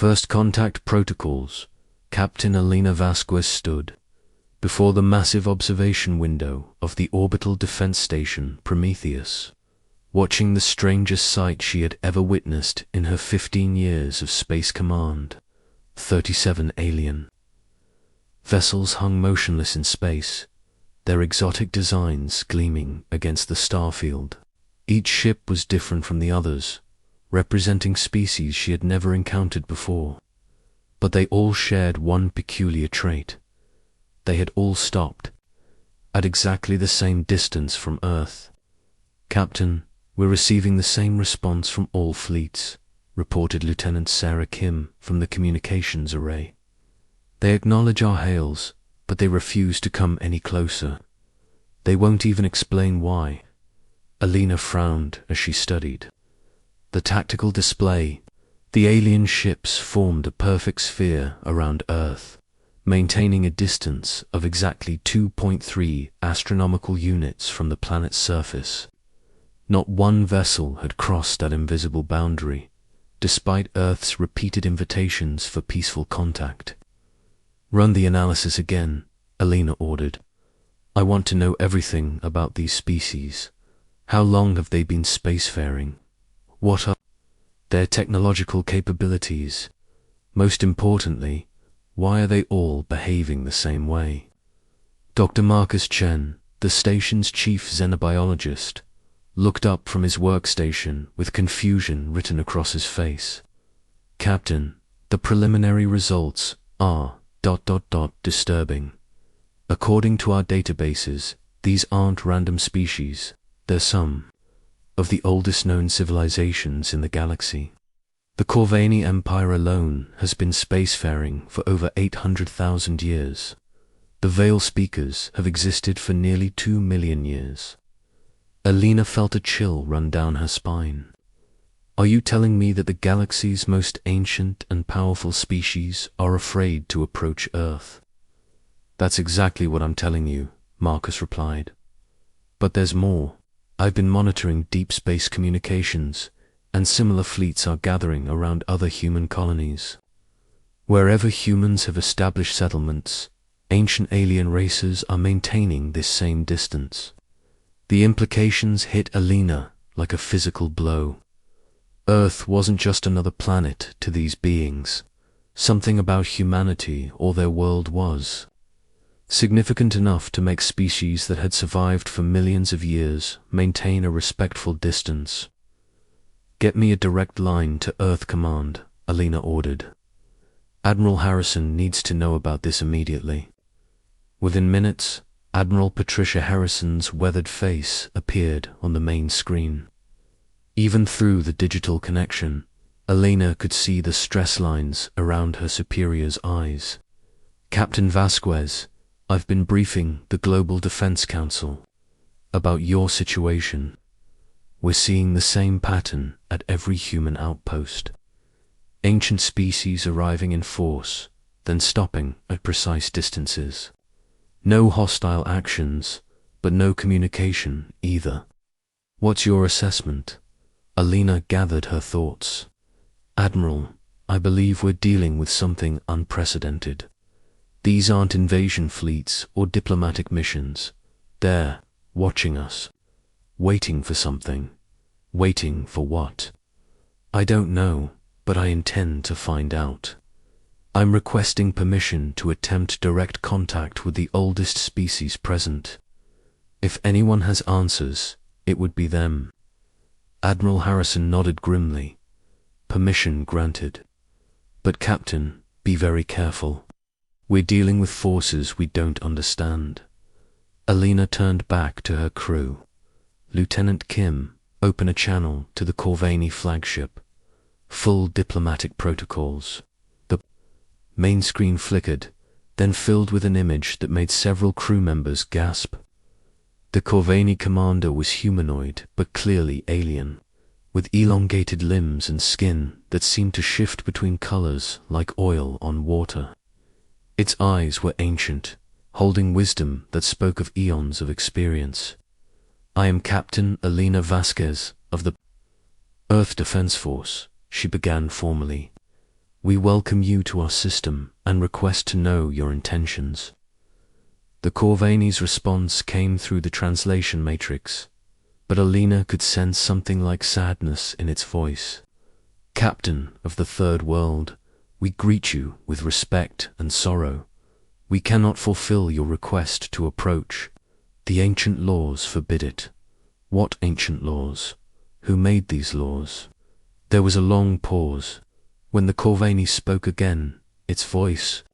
First contact protocols. Captain Elena Vasquez stood before the massive observation window of the orbital defense station Prometheus, watching the strangest sight she had ever witnessed in her 15 years of space command. 37 alien vessels hung motionless in space, their exotic designs gleaming against the starfield. Each ship was different from the others, representing species she had never encountered before. But they all shared one peculiar trait. They had all stopped at exactly the same distance from Earth. "Captain, we're receiving the same response from all fleets," reported Lieutenant Sarah Kim from the communications array. "They acknowledge our hails, but they refuse to come any closer. They won't even explain why." Alina frowned as she studied the tactical display. The alien ships formed a perfect sphere around Earth, maintaining a distance of exactly 2.3 astronomical units from the planet's surface. Not one vessel had crossed that invisible boundary, despite Earth's repeated invitations for peaceful contact. "Run the analysis again," Alina ordered. "I want to know everything about these species. How long have they been spacefaring? What are their technological capabilities? Most importantly, why are they all behaving the same way?" Dr. Marcus Chen, the station's chief xenobiologist, looked up from his workstation with confusion written across his face. "Captain, the preliminary results are ... disturbing. According to our databases, these aren't random species, they're some of the oldest known civilizations in the galaxy. The Corvani Empire alone has been spacefaring for over 800,000 years. The Veil speakers have existed for nearly 2 million years." Alina felt a chill run down her spine. "Are you telling me that the galaxy's most ancient and powerful species are afraid to approach Earth?" "That's exactly what I'm telling you," Marcus replied. "But there's more. I've been monitoring deep space communications, and similar fleets are gathering around other human colonies. Wherever humans have established settlements, ancient alien races are maintaining this same distance." The implications hit Alina like a physical blow. Earth wasn't just another planet to these beings. Something about humanity or their world was significant enough to make species that had survived for millions of years maintain a respectful distance. "Get me a direct line to Earth Command," Alina ordered. "Admiral Harrison needs to know about this immediately." Within minutes, Admiral Patricia Harrison's weathered face appeared on the main screen. Even through the digital connection, Alina could see the stress lines around her superior's eyes. "Captain Vasquez, I've been briefing the Global Defense Council about your situation. We're seeing the same pattern at every human outpost. Ancient species arriving in force, then stopping at precise distances. No hostile actions, but no communication either. What's your assessment?" Alina gathered her thoughts. "Admiral, I believe we're dealing with something unprecedented. These aren't invasion fleets or diplomatic missions. They're watching us, waiting for something. Waiting for what? I don't know, but I intend to find out. I'm requesting permission to attempt direct contact with the oldest species present. If anyone has answers, it would be them." Admiral Harrison nodded grimly. "Permission granted. But Captain, be very careful. We're dealing with forces we don't understand." Alina turned back to her crew. "Lieutenant Kim, open a channel to the Corvani flagship. Full diplomatic protocols." The main screen flickered, then filled with an image that made several crew members gasp. The Corvani commander was humanoid, but clearly alien, with elongated limbs and skin that seemed to shift between colors like oil on water. Its eyes were ancient, holding wisdom that spoke of eons of experience. "I am Captain Elena Vasquez of the Earth Defense Force," she began formally. We welcome you to our system and request to know your intentions. The Corvani's response came through the translation matrix, but Alina could sense something like sadness in its voice. Captain of the Third World, we greet you with respect and sorrow. We cannot fulfill your request to approach. The ancient laws forbid it. What ancient laws? Who made these laws? There was a long pause. When the Corvani spoke again, its voice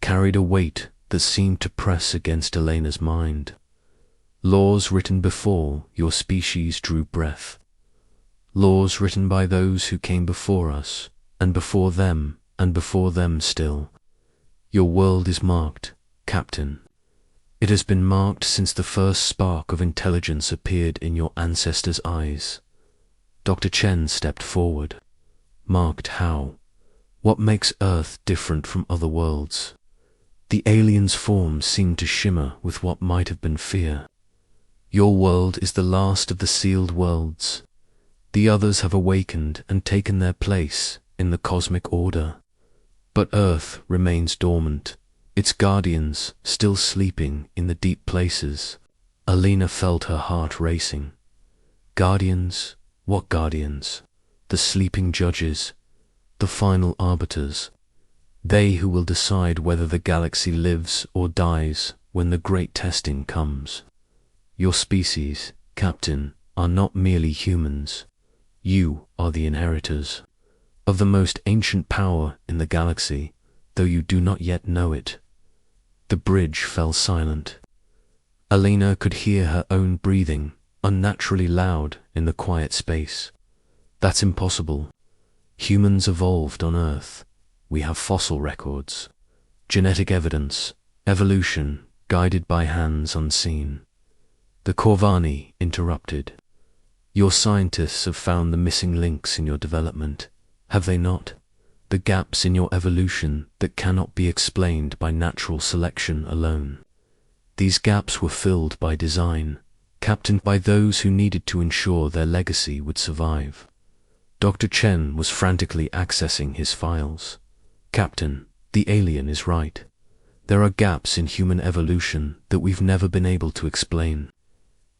carried a weight that seemed to press against Elena's mind. Laws written before your species drew breath. Laws written by those who came before us, and before them still. Your world is marked, Captain. It has been marked since the first spark of intelligence appeared in your ancestors' eyes. Dr. Chen stepped forward. Marked how? What makes Earth different from other worlds? The alien's form seemed to shimmer with what might have been fear. Your world is the last of the sealed worlds. The others have awakened and taken their place in the cosmic order. But Earth remains dormant, its guardians still sleeping in the deep places. Alina felt her heart racing. Guardians? What guardians? The sleeping judges, the final arbiters. They who will decide whether the galaxy lives or dies when the great testing comes. Your species, Captain, are not merely humans. You are the inheritors of the most ancient power in the galaxy, though you do not yet know it. The bridge fell silent. Alina could hear her own breathing, unnaturally loud in the quiet space. That's impossible. Humans evolved on Earth. We have fossil records, genetic evidence, evolution guided by hands unseen. The Corvani interrupted. Your scientists have found the missing links in your development, have they not? The gaps in your evolution that cannot be explained by natural selection alone. These gaps were filled by design, captained by those who needed to ensure their legacy would survive. Dr. Chen was frantically accessing his files. Captain, the alien is right. There are gaps in human evolution that we've never been able to explain.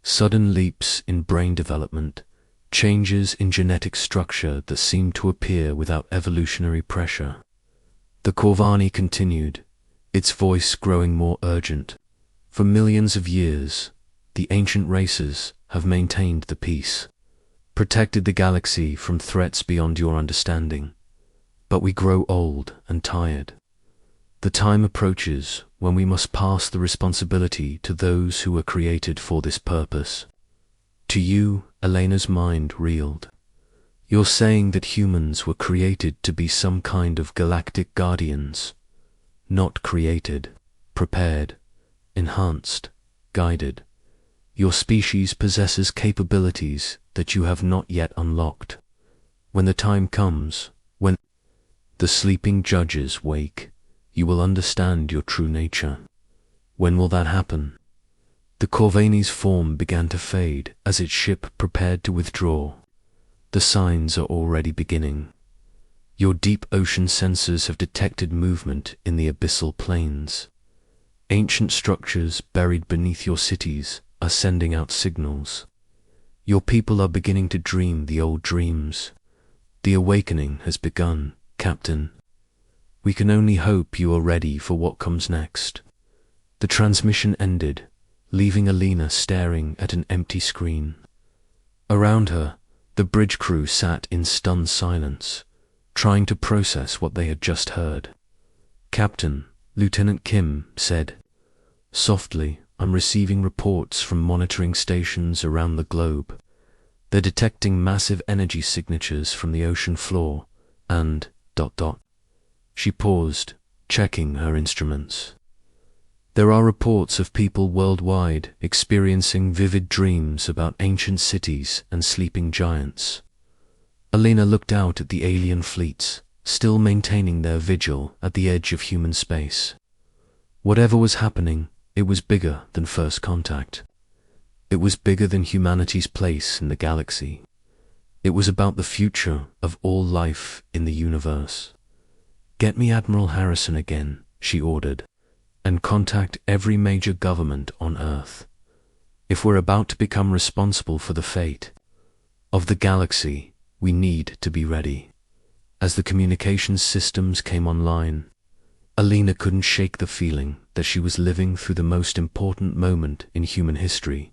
Sudden leaps in brain development, changes in genetic structure that seem to appear without evolutionary pressure. The Corvani continued, its voice growing more urgent. For millions of years, the ancient races have maintained the peace, protected the galaxy from threats beyond your understanding. But we grow old and tired. The time approaches when we must pass the responsibility to those who were created for this purpose. To you, Elena's mind reeled. You're saying that humans were created to be some kind of galactic guardians. Not created, prepared, enhanced, guided. Your species possesses capabilities that you have not yet unlocked. When the time comes, when the sleeping judges wake, you will understand your true nature. When will that happen? The Corvani's form began to fade as its ship prepared to withdraw. The signs are already beginning. Your deep ocean sensors have detected movement in the abyssal plains. Ancient structures buried beneath your cities are sending out signals. Your people are beginning to dream the old dreams. The awakening has begun, Captain. We can only hope you are ready for what comes next. The transmission ended, leaving Alina staring at an empty screen. Around her, the bridge crew sat in stunned silence, trying to process what they had just heard. Captain, Lieutenant Kim said, softly, I'm receiving reports from monitoring stations around the globe. They're detecting massive energy signatures from the ocean floor and ... She paused, checking her instruments. There are reports of people worldwide experiencing vivid dreams about ancient cities and sleeping giants. Alina looked out at the alien fleets, still maintaining their vigil at the edge of human space. Whatever was happening, it was bigger than first contact. It was bigger than humanity's place in the galaxy. It was about the future of all life in the universe. "Get me Admiral Harrison again," she ordered, "and contact every major government on Earth. If we're about to become responsible for the fate of the galaxy, we need to be ready." As the communications systems came online, Alina couldn't shake the feeling that she was living through the most important moment in human history.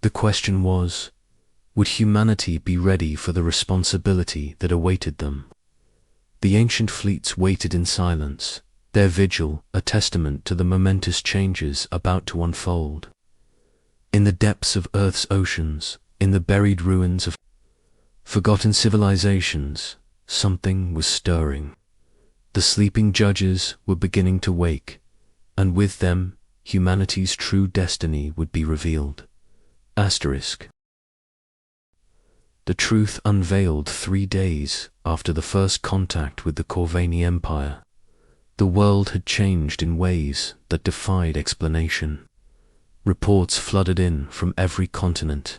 The question was, would humanity be ready for the responsibility that awaited them? The ancient fleets waited in silence, their vigil a testament to the momentous changes about to unfold. In the depths of Earth's oceans, in the buried ruins of forgotten civilizations, something was stirring. The sleeping judges were beginning to wake, and with them, humanity's true destiny would be revealed. Asterisk. The truth unveiled 3 days after the first contact with the Corvani Empire. The world had changed in ways that defied explanation. Reports flooded in from every continent.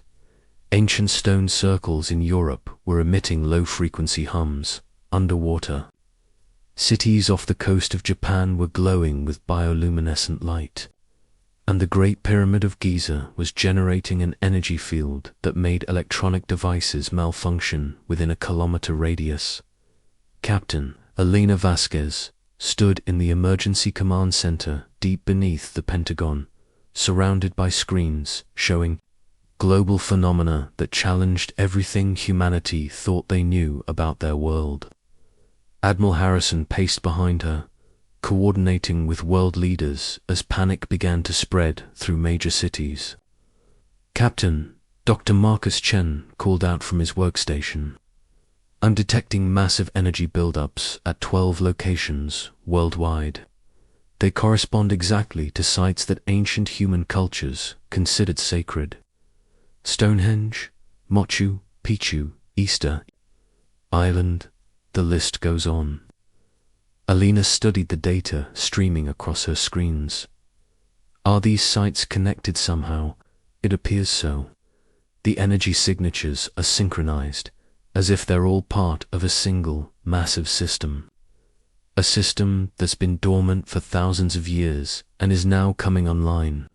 Ancient stone circles in Europe were emitting low-frequency hums underwater. Cities off the coast of Japan were glowing with bioluminescent light, and the Great Pyramid of Giza was generating an energy field that made electronic devices malfunction within a kilometer radius. Captain Alina Vasquez stood in the emergency command center deep beneath the Pentagon, surrounded by screens showing global phenomena that challenged everything humanity thought they knew about their world. Admiral Harrison paced behind her, coordinating with world leaders as panic began to spread through major cities. "Captain," Dr. Marcus Chen called out from his workstation, "I'm detecting massive energy buildups at 12 locations worldwide. They correspond exactly to sites that ancient human cultures considered sacred. Stonehenge, Machu Picchu, Easter Island, the list goes on." Alina studied the data streaming across her screens. Are these sites connected somehow? It appears so. The energy signatures are synchronized, as if they're all part of a single, massive system. A system that's been dormant for thousands of years and is now coming online.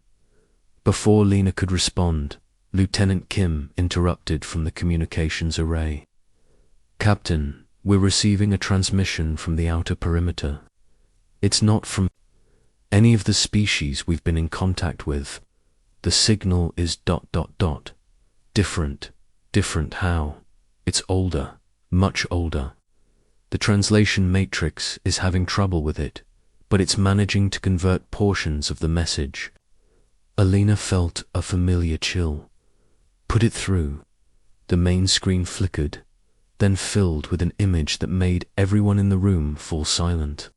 Before Lena could respond, Lieutenant Kim interrupted from the communications array. "Captain, we're receiving a transmission from the outer perimeter. It's not from any of the species we've been in contact with. The signal is ... Different. Different how? It's older, much older. The translation matrix is having trouble with it, but it's managing to convert portions of the message." Alina felt a familiar chill. "Put it through." The main screen flickered, then filled with an image that made everyone in the room fall silent.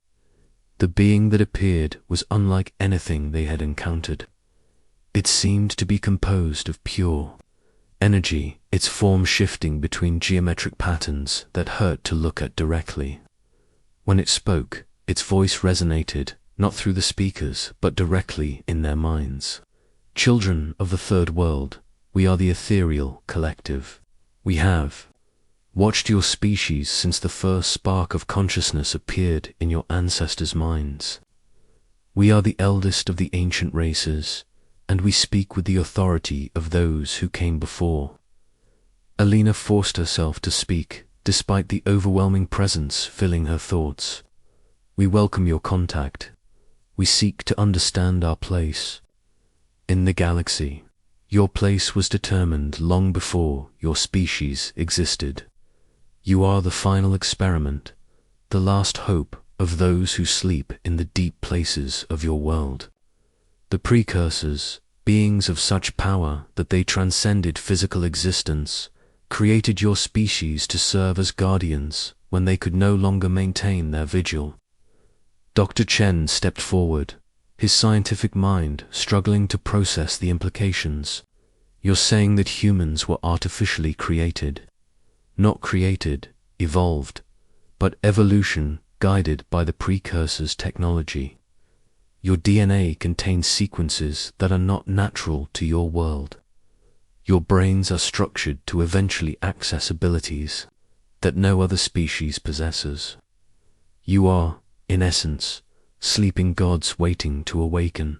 The being that appeared was unlike anything they had encountered. It seemed to be composed of pure energy, its form shifting between geometric patterns that hurt to look at directly. When it spoke, its voice resonated, not through the speakers, but directly in their minds. "Children of the Third World, we are the ethereal collective. We have watched your species since the first spark of consciousness appeared in your ancestors' minds. We are the eldest of the ancient races, and we speak with the authority of those who came before." Alina forced herself to speak, despite the overwhelming presence filling her thoughts. "We welcome your contact. We seek to understand our place in the galaxy. Your place was determined long before your species existed. You are the final experiment, the last hope of those who sleep in the deep places of your world. The precursors, beings of such power that they transcended physical existence, created your species to serve as guardians when they could no longer maintain their vigil." Dr. Chen stepped forward, his scientific mind struggling to process the implications. "You're saying that humans were artificially created. Not created, evolved, but evolution guided by the precursors' technology. Your DNA contains sequences that are not natural to your world. Your brains are structured to eventually access abilities that no other species possesses. You are in essence, sleeping gods waiting to awaken.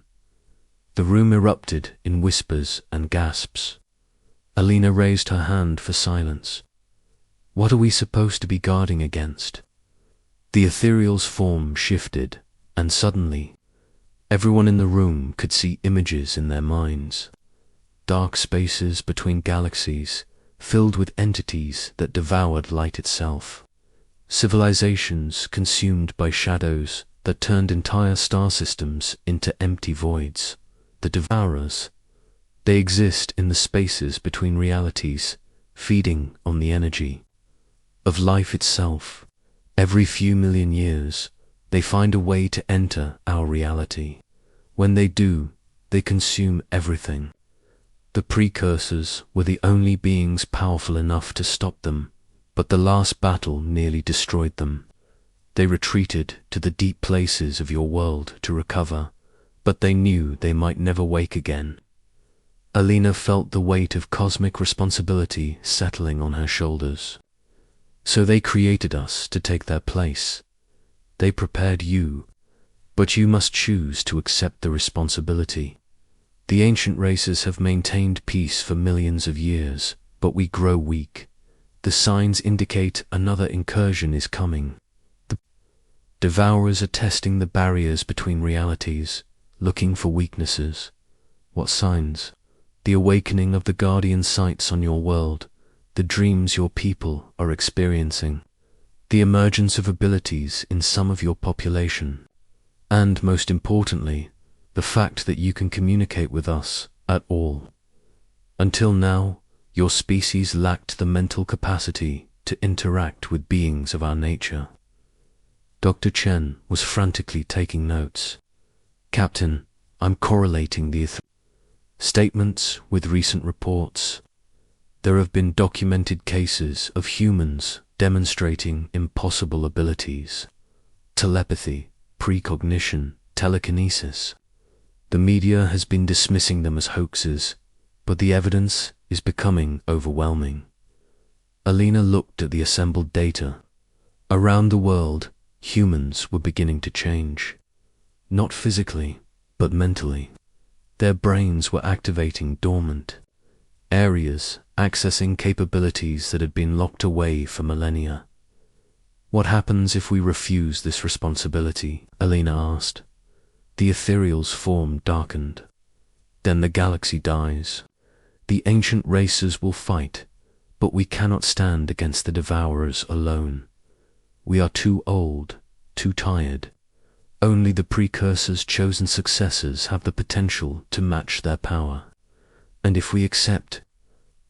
The room erupted in whispers and gasps. Alina raised her hand for silence. What are we supposed to be guarding against? The ethereal's form shifted, and suddenly, everyone in the room could see images in their minds. Dark spaces between galaxies, filled with entities that devoured light itself. Civilizations consumed by shadows that turned entire star systems into empty voids. The devourers. They exist in the spaces between realities, feeding on the energy of life itself. Every few million years, they find a way to enter our reality. When they do, they consume everything. The precursors were the only beings powerful enough to stop them, but the last battle nearly destroyed them. They retreated to the deep places of your world to recover, but they knew they might never wake again. Alina felt the weight of cosmic responsibility settling on her shoulders. So they created us to take their place. They prepared you, but you must choose to accept the responsibility. The ancient races have maintained peace for millions of years, but we grow weak. The signs indicate another incursion is coming. The devourers are testing the barriers between realities, looking for weaknesses. What signs? The awakening of the guardian sights on your world, the dreams your people are experiencing, the emergence of abilities in some of your population, and most importantly, the fact that you can communicate with us at all. Until now, your species lacked the mental capacity to interact with beings of our nature. Dr. Chen was frantically taking notes. Captain, I'm correlating the statements with recent reports. There have been documented cases of humans demonstrating impossible abilities. Telepathy, precognition, telekinesis. The media has been dismissing them as hoaxes, but the evidence is becoming overwhelming. Alina looked at the assembled data. Around the world, humans were beginning to change. Not physically, but mentally. Their brains were activating dormant areas, accessing capabilities that had been locked away for millennia. What happens if we refuse this responsibility? Alina asked. The ethereal's form darkened. Then the galaxy dies. The ancient races will fight, but we cannot stand against the devourers alone. We are too old, too tired. Only the precursors' chosen successors have the potential to match their power. And if we accept,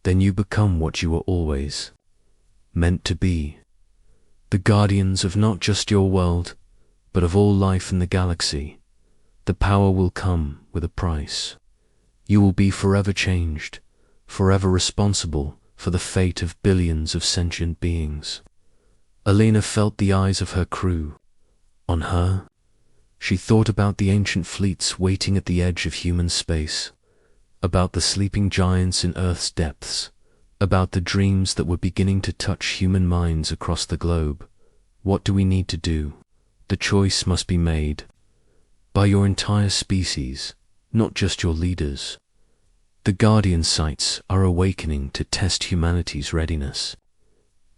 then you become what you were always meant to be. The guardians of not just your world, but of all life in the galaxy. The power will come with a price. You will be forever changed, forever responsible for the fate of billions of sentient beings. Alina felt the eyes of her crew on her. She thought about the ancient fleets waiting at the edge of human space, about the sleeping giants in Earth's depths, about the dreams that were beginning to touch human minds across the globe. What do we need to do? The choice must be made by your entire species, not just your leaders. The guardian sites are awakening to test humanity's readiness.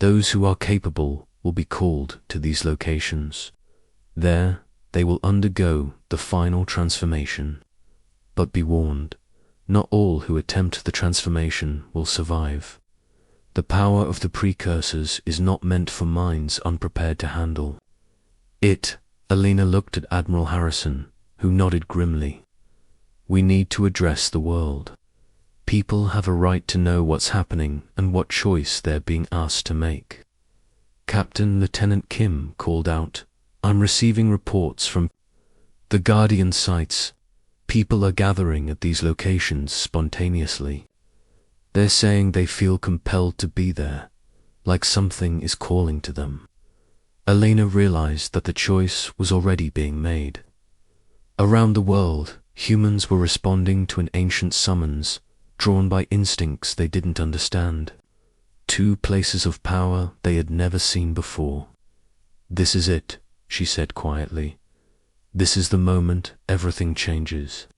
Those who are capable will be called to these locations. There, they will undergo the final transformation. But be warned, not all who attempt the transformation will survive. The power of the precursors is not meant for minds unprepared to handle it. Alina looked at Admiral Harrison, who nodded grimly. We need to address the world. People have a right to know what's happening and what choice they're being asked to make. Captain Lieutenant Kim called out, I'm receiving reports from the Guardian sites. People are gathering at these locations spontaneously. They're saying they feel compelled to be there, like something is calling to them. Alina realized that the choice was already being made. Around the world, humans were responding to an ancient summons, drawn by instincts they didn't understand. Two places of power they had never seen before. This is it, she said quietly. This is the moment everything changes.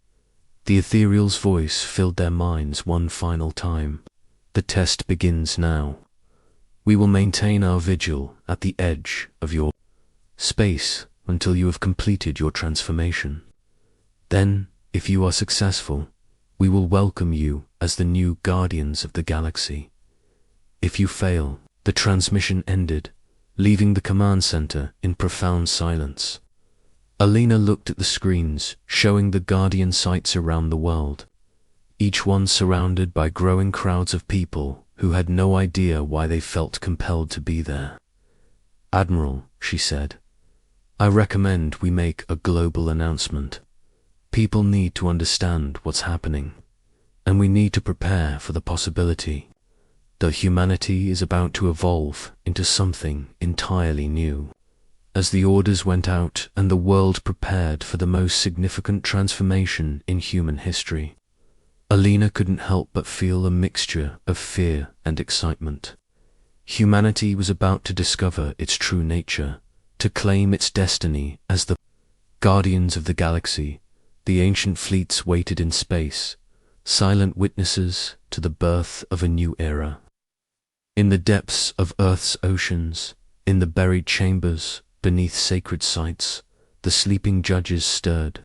The ethereal's voice filled their minds one final time. The test begins now. We will maintain our vigil at the edge of your space until you have completed your transformation. Then, if you are successful, we will welcome you as the new guardians of the galaxy. If you fail, the transmission ended, leaving the command center in profound silence. Alina looked at the screens, showing the Guardian sites around the world, each one surrounded by growing crowds of people who had no idea why they felt compelled to be there. Admiral, she said, I recommend we make a global announcement. People need to understand what's happening, and we need to prepare for the possibility that humanity is about to evolve into something entirely new. As the orders went out and the world prepared for the most significant transformation in human history, Alina couldn't help but feel a mixture of fear and excitement. Humanity was about to discover its true nature, to claim its destiny as the guardians of the galaxy. The ancient fleets waited in space, silent witnesses to the birth of a new era. In the depths of Earth's oceans, in the buried chambers beneath sacred sites, the sleeping judges stirred.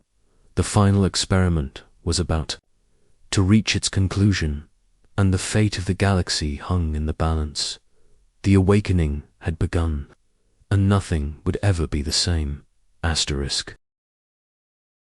The final experiment was about to reach its conclusion, and the fate of the galaxy hung in the balance. The awakening had begun, and nothing would ever be the same. Asterisk.